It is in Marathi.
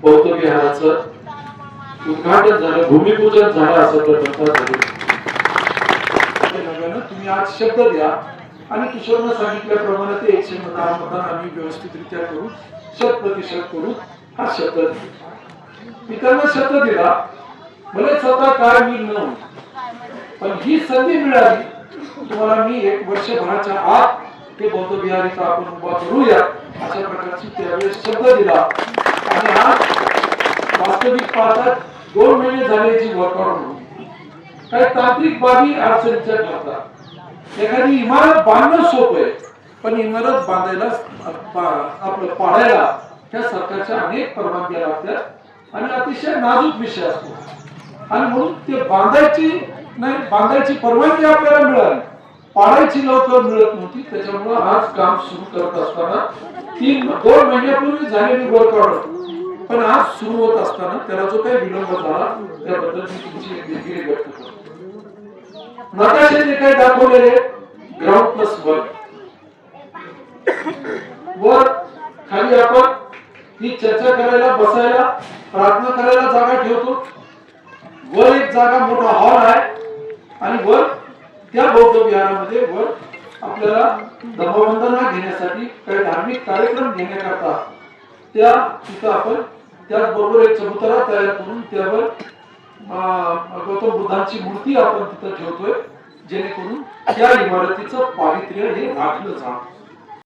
बौद्ध विहाराचं उद्घाटन झालं, भूमिपूजन झालं असं तर तुम्ही आज शब्द द्या आणि किशोरनं सांगितल्याप्रमाणे ते 110 मतदान आम्ही व्यवस्थितरित्या करू, 100% करू हा शब्द मी त्यांना शब्द दिला. भले स्वतः काय मी न, पण ही संधी मिळाली तुम्हाला. मी 1 वर्षभराच्या आत ते बौद्ध विहारीचा आपण उभा करूया अशा प्रकारची त्यावेळेस शब्द दिला. आणि आज वास्तविक पाहतात 2 महिने झाले जी वर्कआउट होती. काही तांत्रिक बाबी अडचणीच्या ठरतात. एखादी इमारत बांधणं सोपं आहे, पण इमारत बांधायला आपलं पाडायला त्या सरकारच्या अनेक परवानग्या लागतात आणि अतिशय नाजूक विषय असतो. आणि म्हणून ते बांधायची परवानगी आपल्याला मिळाली, पाडायची लवकर मिळत नव्हती. त्याच्यामुळे आज काम सुरू करत असताना 2 महिन्यापूर्वी झालेली वर्कआउट, पण आज सुरू होत असताना त्याला जो काही विलंब झाला त्याबद्दल मी तुमची दिलगिरी व्यक्त करतो. नकाशे जे काही दाखवलेले ग्राउंड +1 वर खाली आपण ही चर्चा करायला, बसायला, प्रार्थना करायला जागा ठेवतो. वर एक जागा मोठा हॉल आहे आणि वर त्या बौद्ध विहारामध्ये वर आपल्याला धम्मवंदना घेण्यासाठी काही धार्मिक कार्यक्रम घेण्याकरता त्या तिथं आपण त्याचबरोबर एक चबुतरा तयार करून त्यावर गौतम बुद्धांची मूर्ती आपण तिथं ठेवतोय, जेणेकरून त्या इमारतीचं पावित्र्य हे राखलं जावं.